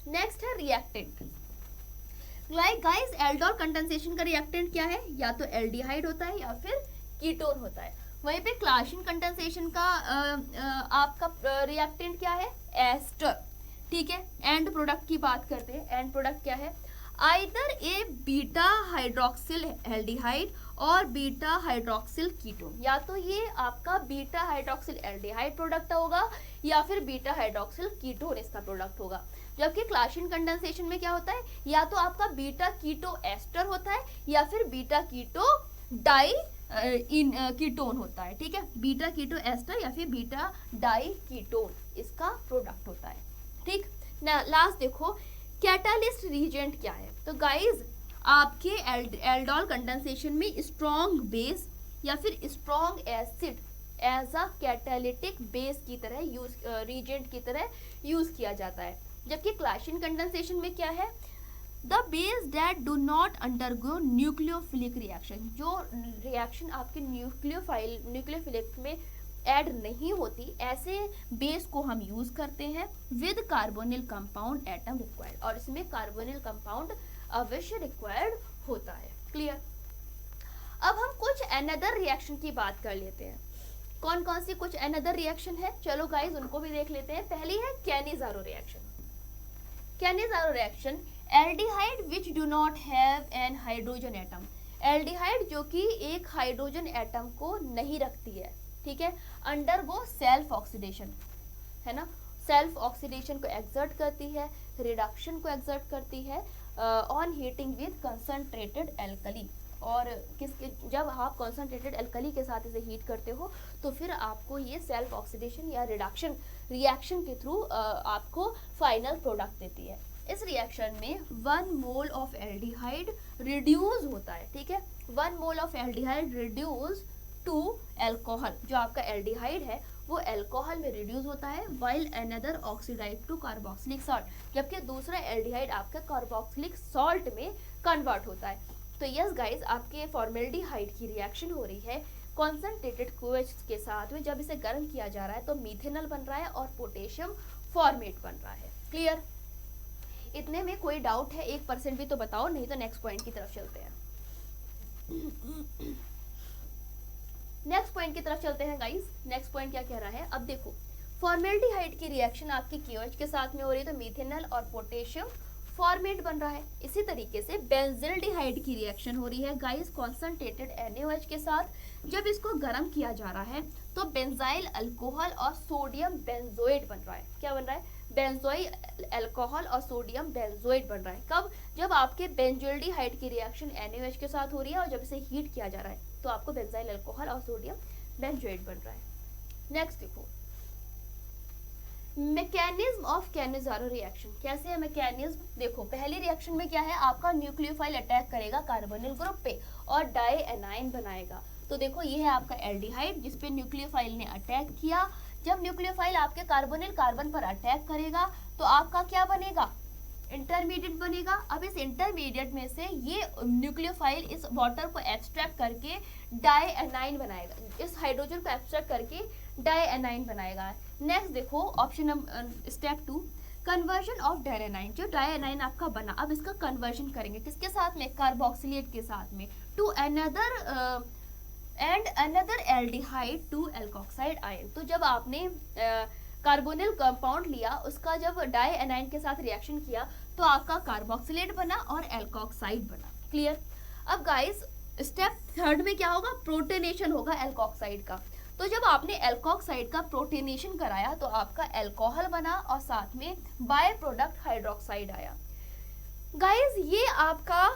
नेक्स्ट है reactant. Like guys aldol condensation का रिएक्टेंट क्या है, या तो एल्डिहाइड होता है या फिर कीटोन होता है। वहीं पे क्लैशिंग कंडेंसेशन का आपका रिएक्टेंट क्या है, एस्टर। ठीक है। एंड प्रोडक्ट की बात करते हैं। एंड प्रोडक्ट क्या है, आइदर ए बीटा हाइड्रोक्सिल एल्डिहाइड और बीटा हाइड्रोक्सिल कीटोन। या तो ये आपका बीटा हाइड्रोक्सिल एल्डिहाइड प्रोडक्ट होगा, या फिर बीटा हाइड्रोक्सिल कीटोन इसका प्रोडक्ट होगा। जबकि क्लैशिंग कंडेंसेशन में क्या होता है, या तो आपका बीटा कीटो एस्टर होता है, या फिर बीटा कीटो डाई कीटोन होता है। ठीक है, बीटा कीटो एस्टर या फिर बीटा डाई कीटोन इसका प्रोडक्ट होता है। ठीक ना। लास्ट देखो कैटालिस्ट रीजेंट क्या है। तो गाइज आपके एल्डोल कंडेंसेशन में स्ट्रॉन्ग बेस या फिर strong acid as a catalytic base की तरह यूज, रीजेंट की तरह यूज किया जाता है। जबकि क्लैशिंग कंडेंसेशन में क्या है, the base that do not undergo nucleophilic reaction. जो रिएक्शन आपके न्यूक्लियोफिलिक में ऐड नहीं होती, ऐसे बेस को हम यूज करते हैं with carbonyl compound atom required, और इसमें कार्बोनिल कंपाउंड अवश्य रिक्वायर्ड होता है। क्लियर? अब हम कुछ अनदर रिएक्शन की बात कर लेते हैं। कौन कौन सी कुछ अनदर रिएक्शन है, चलो गाइज उनको भी देख लेते हैं। पहली है Cannizzaro reaction. Cannizzaro reaction, aldehyde which do not have an hydrogen atom. Aldehyde जो कि एक हाइड्रोजन एटम को नहीं रखती है, ठीक है, अंडरगो सेल्फ ऑक्सीडेशन, है ना, सेल्फ ऑक्सीडेशन को एक्सर्ट करती है, रिडक्शन को एक्सर्ट करती है on heating with concentrated alkali. और किसके, जब आप कंसंट्रेटेड एल्कली के साथ इसे हीट करते हो तो फिर आपको ये सेल्फ ऑक्सीडेशन या रिडक्शन रिएक्शन के थ्रू आपको फाइनल प्रोडक्ट देती है। इस रिएक्शन में 1 मोल ऑफ एल्डिहाइड रिड्यूस होता है। ठीक है, 1 mole of aldehyde reduce to alcohol. जो आपका एल्डिहाइड है वो अल्कोहल में रिड्यूस होता है, while another oxidize to carboxylic salt, जबकि दूसरा एल्डिहाइड आपका कार्बोक्सिलिक सॉल्ट में कन्वर्ट होता है। तो यस गाइस, आपके फॉर्मेल्डिहाइड की रिएक्शन हो रही है कॉन्सेंट्रेटेड कोएच के साथ में। जब इसे गर्म किया जा रहा है तो मीथेनॉल बन रहा है और पोटेशियम फॉर्मेट बन रहा है। क्लियर? इतने में कोई डाउट है 1% भी तो बताओ, नहीं तो नेक्स्ट पॉइंट की तरफ चलते हैं। नेक्स्ट पॉइंट की तरफ चलते हैं गाइस। नेक्स्ट पॉइंट क्या कह रहा है, अब देखो फॉर्मेल्डिहाइड की रिएक्शन आपकी KOH के साथ में हो रही है तो मीथेनॉल और पोटेशियम फॉर्मेट बन रहा है। इसी तरीके से बेंजिल्डिहाइड की रिएक्शन हो रही है गाइस कॉन्सेंट्रेटेड NaOH के साथ। जब इसको गर्म किया जा रहा है तो बेंजाइल अल्कोहल और सोडियम बेंजोएट बन रहा है। क्या बन रहा है? बेंजोइल अल्कोहल और सोडियम बेंजोएट बन रहा है। कब? जब आपके बेंजिल्डिहाइड की रिएक्शन NaOH के साथ हो रही है और जब इसे हीट किया जा रहा है तो आपको बेंजाइल अल्कोहल और सोडियम बेंजोएट बन रहा है। नेक्स्ट देखो मैकेनिज्म ऑफ कैनिज़ारो रिएक्शन। कैसे है मैकेनिज्म? देखो पहली रिएक्शन में क्या है, आपका न्यूक्लियोफाइल अटैक करेगा कार्बोनिल ग्रुप पे और डाई एनाइन बनाएगा। तो देखो ये है आपका एल्डिहाइड जिसपे न्यूक्लियोफाइल ने अटैक किया। जब न्यूक्लियोफाइल आपके कार्बोनिल कार्बन पर अटैक करेगा तो आपका क्या बनेगा? इंटरमीडिएट बनेगा। अब इस इंटरमीडिएट में से ये न्यूक्लियोफाइल इस वाटर को एब्स्ट्रैक्ट करके डाई एनाइन बनाएगा, इस हाइड्रोजन को एब्स्ट्रैक्ट करके डाई एनाइन बनाएगा। नेक्स्ट देखो option step 2 conversion of dianion. जो डाई एनाइन आपका बना, अब इसका कन्वर्जन करेंगे किसके साथ में? कार्बोक्सिलेट के साथ में, to another and another aldehyde to alkoxide ion. तो जब आपने कार्बोनिल कंपाउंड लिया, उसका जब डाई एनाइन के साथ रिएक्शन किया तो आपका कार्बोक्सिलेट बना और एल्कोक्साइड बना। क्लियर? अब गाइस स्टेप 3 में क्या होगा? प्रोटोनेशन होगा एल्कोक्साइड का। तो जब आपने एल्कोक्साइड का प्रोटोनेशन कराया तो आपका एल्कोहल बना और साथ में बाय प्रोडक्ट हाइड्रोक्साइड आया। गाइस ये आपका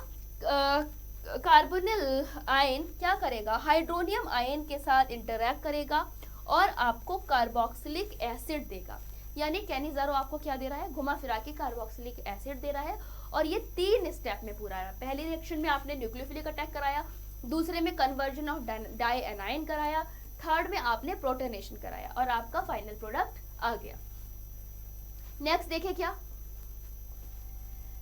कार्बोनिल आयन क्या करेगा? हाइड्रोनियम आयन के साथ इंटरैक्ट करेगा और आपको कार्बोक्सिलिक एसिड देगा। यानी कैनिज़ारो आपको क्या दे रहा है? घुमा फिरा के कार्बोक्सिलिक एसिड दे रहा है। और ये 3 स्टेप में पूरा है। पहली रिएक्शन में आपने न्यूक्लियोफिलिक अटैक कराया, दूसरे में कन्वर्जन ऑफ डाई एनाइन कराया, थर्ड में आपने प्रोटोनेशन कराया और आपका फाइनल प्रोडक्ट आ गया। नेक्स्ट देखें क्या?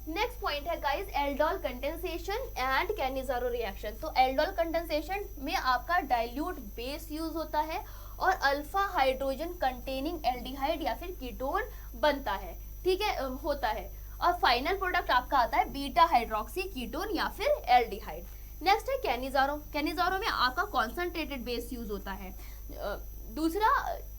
नेक्स्ट पॉइंट है guys aldol condensation and Cannizzaro reaction. तो एल्डोल कंडेंसेशन में आपका डाइल्यूट बेस यूज होता है और अल्फा हाइड्रोजन कंटेनिंग एल्डिहाइड या फिर कीटोन बनता है। ठीक है, होता है। और फाइनल प्रोडक्ट आपका आता है बीटा हाइड्रोक्सी कीटोन या फिर एल्डिहाइड। नेक्स्ट है कैनिज़ारो। कैनिज़ारो में आपका कॉन्सेंट्रेटेड बेस यूज होता है। दूसरा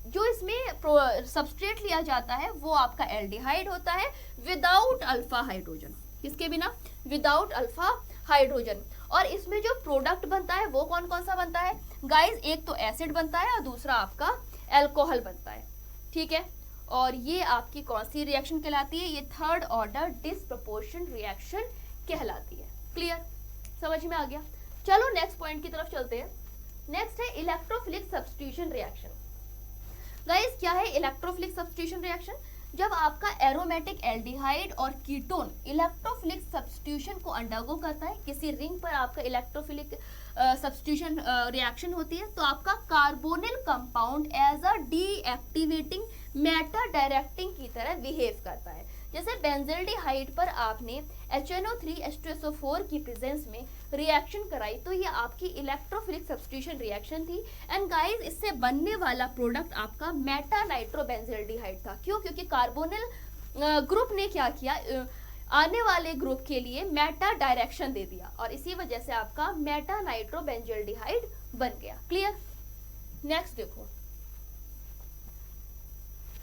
जो इसमें सब्सट्रेट लिया जाता है वो आपका एल्डिहाइड होता है विदाउट अल्फा हाइड्रोजन। किसके बिना? Without alpha hydrogen. और इसमें जो प्रोडक्ट बनता है वो कौन कौन सा बनता है गाइस? एक तो एसिड बनता है और दूसरा आपका एल्कोहल बनता है। ठीक है, और ये आपकी कौन सी रिएक्शन कहलाती है? ये थर्ड ऑर्डर डिसप्रपोर्शन रिएक्शन कहलाती है। क्लियर? समझ में आ गया? चलो नेक्स्ट पॉइंट की तरफ चलते हैं। नेक्स्ट है इलेक्ट्रोफिलिक सब्स्टिट्यूशन रिएक्शन। गाइस क्या है इलेक्ट्रोफिलिक सब्स्टिट्यूशन रिएक्शन? जब आपका एरोमेटिक एल्डिहाइड और कीटोन इलेक्ट्रोफिलिक सब्स्टिट्यूशन को अंडरगो करता है, किसी रिंग पर आपका इलेक्ट्रोफिलिक सब्स्टिट्यूशन रिएक्शन होती है तो आपका carbonyl compound as a deactivating meta directing की तरह बिहेव करता है। जैसे बेंजिल्डिहाइड पर आपने HNO3H2SO4 की प्रेजेंस में रिएक्शन कराई तो ये आपकी इलेक्ट्रोफिलिक सब्स्टिट्यूशन रिएक्शन थी। एंड गाइस इससे बनने वाला प्रोडक्ट आपका मेटा नाइट्रोबेंजिल्डिहाइड था। क्यों? क्योंकि कार्बोनिल ग्रुप ने क्या किया, आने वाले ग्रुप के लिए मेटा डायरेक्शन दे दिया और इसी वजह से आपका मेटा नाइट्रोबेंजिल्डिहाइड बन गया। क्लियर? नेक्स्ट देखो,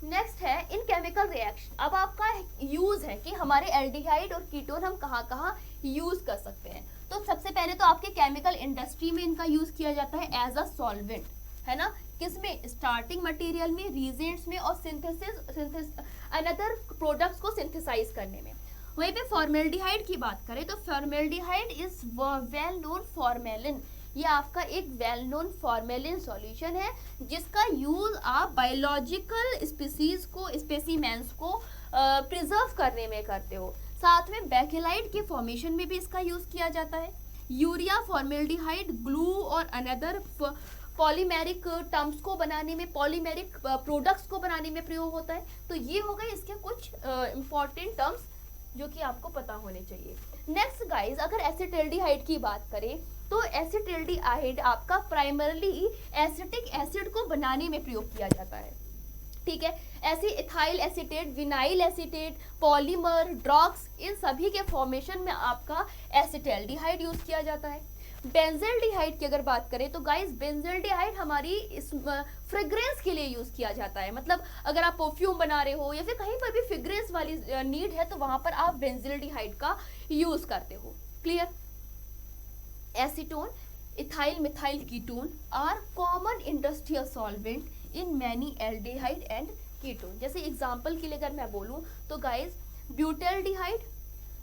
नेक्स्ट है इन केमिकल रिएक्शन। अब आपका यूज है कि हमारे एल्डिहाइड और कीटोन हम कहाँ कहाँ यूज कर सकते हैं। तो सबसे पहले तो आपके केमिकल इंडस्ट्री में इनका यूज किया जाता है एज अ सॉल्वेंट, है ना? किसमें? स्टार्टिंग मटेरियल में, रीजेंट्स में और सिंथेसिस अनदर प्रोडक्ट्स को सिंथेसाइज करने में। वहीं पे फॉर्मेल्डिहाइड की बात करें तो formaldehyde is well known formalin. ये आपका एक वेल नोन फॉर्मेलिन सॉल्यूशन है जिसका यूज आप बायोलॉजिकल स्पीसीज को, स्पेसिमेंस को प्रिजर्व करने में करते हो। साथ में बेकेलाइट के फॉर्मेशन में भी इसका यूज किया जाता है। यूरिया फॉर्मेल्डिहाइड ग्लू और अनदर पॉलीमेरिक टर्म्स को बनाने में, पॉलीमेरिक प्रोडक्ट्स को बनाने में प्रयोग होता है। तो ये हो गए इसके कुछ इंपॉर्टेंट टर्म्स जो कि आपको पता होने चाहिए। नेक्स्ट गाइस, अगर एसिटाल्डिहाइड की बात करें तो एसिटाल्डिहाइड आपका प्राइमरली एसिटिक एसिड को बनाने में प्रयोग किया जाता है, ठीक है। ऐसे ethyl acetate, vinyl acetate, polymer, drugs, इन सभी के फॉर्मेशन में आपका एसिटाल्डिहाइड यूज किया जाता है। बेंजल्डिहाइड की अगर बात करें तो गाइस बेंजल्डिहाइड हमारी इस फ्रेग्रेंस के लिए यूज किया जाता है। मतलब अगर आप परफ्यूम बना रहे हो या फिर कहीं पर भी फ्रेग्रेंस वाली नीड है तो वहां पर आप बेंजल्डिहाइड का यूज करते हो। Clear? Acetone, ethyl methyl ketone are common industrial solvent in many aldehyde and ketone. जैसे एग्जांपल के लिए अगर मैं बोलूं तो गाइस ब्यूटाल्डिहाइड,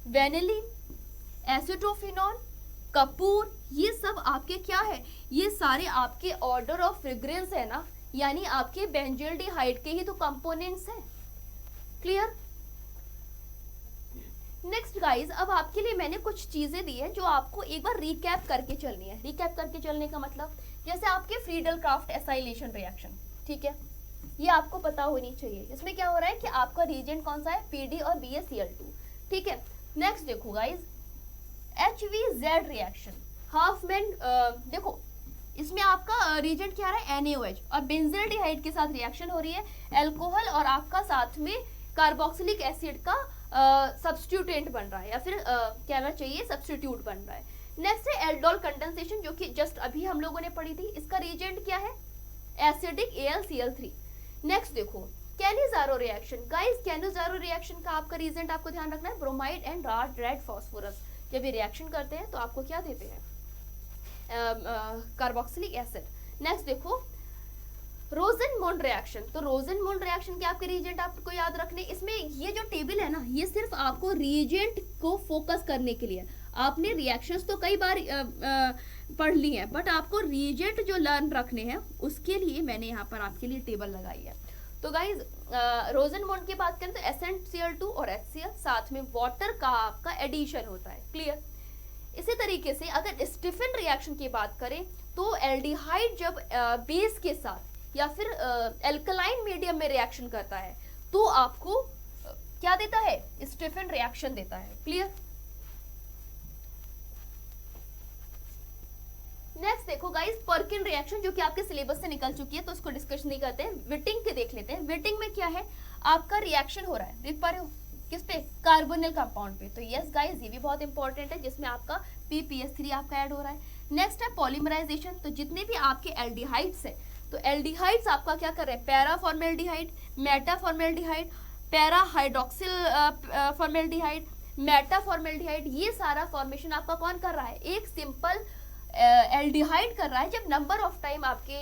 वेनिलीन, एसिटोफिनॉल, कपूर, ये सब आपके क्या है, ये सारे आपके ऑर्डर ऑफ फ्रेग्रेंस है ना, यानी आपके बेंजल्डिहाइड के ही तो कंपोनेंट्स हैं। क्लियर? नेक्स्ट गाइस, अब आपके लिए मैंने कुछ चीजें दी है जो आपको एक बार रिकैप करके चलनी है। रिकैप करके चलने का मतलब जैसे आपके फ्रीडल क्राफ्ट एसाइलेशन रिएक्शन, ठीक है, ये आपको पता होनी चाहिए। इसमें क्या हो रहा है कि आपका रिएजेंट कौन सा है, पीडी और BaCl2, ठीक है। नेक्स्ट देखो गाइस, HVZ रिएक्शन, हाफमैन, देखो इसमें आपका रिएजेंट क्या आ रहा है, NaOH, और बेंजल्डिहाइड के साथ रिएक्शन हो रही है, अल्कोहल और आपका साथ में कार्बोक्सिलिक एसिड का सब्स्टिट्यूटेंट बन रहा है, या फिर कहना चाहिए सब्स्टिट्यूट बन रहा है। नेक्स्ट है एल्डोल कंडेंसेशन, जो कि जस्ट अभी हम लोगों ने पढ़ी थी। इसका रिएजेंट क्या है, एसिडिक AlCl3। नेक्स्ट देखो Cannizzaro reaction, guys Cannizzaro reaction का आपका रिएजेंट आपको ध्यान रखना है, ब्रोमाइड एंड रेड फास्फोरस। जब ये रिएक्शन करते हैं तो आपको क्या देते हैं, कार्बोक्सिलिक एसिड। नेक्स्ट देखो रोजेनमोंड रिएक्शन, तो रोजेनमोंड रिएक्शन के आपके रिएजेंट आपको याद रखने। इसमें ये जो टेबल है ना, ये सिर्फ आपको रिएजेंट को फोकस करने के लिए, आपने रिएक्शंस तो कई बार पढ़ ली है, बट आपको रिएजेंट जो लर्न रखने हैं उसके लिए मैंने यहाँ पर आपके लिए टेबल लगाई है। तो गाइज रोजेनमोंड की बात करें तो SnCl2 और HCl, साथ में वाटर का आपका एडिशन होता है। क्लियर? इसी तरीके से अगर स्टीफन रिएक्शन की बात करें तो एल्डिहाइड जब बेस के साथ या फिर एल्कलाइन मीडियम में रिएक्शन करता है तो आपको क्या देता है, स्टीफन रिएक्शन देता है। क्लियर? नेक्स्ट देखो गाइस पर्किन रिएक्शन, जो कि आपके सिलेबस से निकल चुकी है तो उसको डिस्कशन नहीं करते हैं, विटिंग के देख लेते हैं। विटिंग में क्या है, आपका रिएक्शन हो रहा है, देख पा रहे हो किस पे, कार्बोनिल कंपाउंड पे। तो यस गाइस ये भी बहुत इंपॉर्टेंट है, जिसमें आपका PPS3 आपका ऐड हो रहा है। नेक्स्ट है पॉलीमराइजेशन, तो जितने भी आपके एल्डिहाइड्स है तो एल्डिहाइड्स आपका क्या कर रहे हैं, para formaldehyde, Meta formaldehyde, para hydroxyl formaldehyde, Meta formaldehyde, ये सारा फॉर्मेशन आपका कौन कर रहा है, एक सिंपल एल्डिहाइड कर रहा है, जब नंबर ऑफ टाइम आपके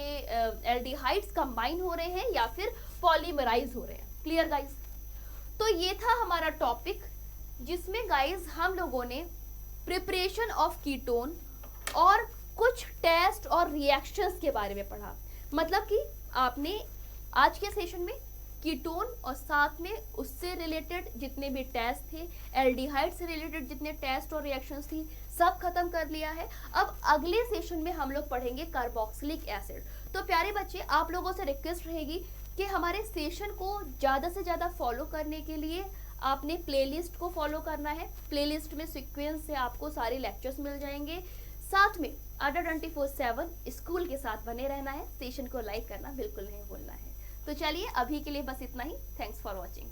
एल्डिहाइड्स कंबाइन हो रहे हैं या फिर पॉलीमराइज हो रहे हैं। Clear guys? तो ये था हमारा टॉपिक, जिसमें गाइस हम लोगों ने प्रिपरेशन ऑफ कीटोन और कुछ टेस्ट और रिएक्शंस के बारे में पढ़ा। मतलब कि आपने आज के सेशन में कीटोन और साथ में उससे रिलेटेड जितने भी टेस्ट थे, एल्डिहाइड से रिलेटेड जितने टेस्ट और रिएक्शंस थी, सब खत्म कर लिया है। अब अगले सेशन में हम लोग पढ़ेंगे कार्बोक्सिलिक एसिड। तो प्यारे बच्चे, आप लोगों से रिक्वेस्ट रहेगी कि हमारे सेशन को ज़्यादा से ज़्यादा फॉलो करने के लिए आपने प्लेलिस्ट को फॉलो करना है। प्लेलिस्ट में सीक्वेंस से आपको सारे लेक्चर्स मिल जाएंगे। साथ में अड्डा 24/7 स्कूल के साथ बने रहना है। सेशन को लाइक करना बिल्कुल नहीं भूलना है। तो चलिए अभी के लिए बस इतना ही। Thanks for watching.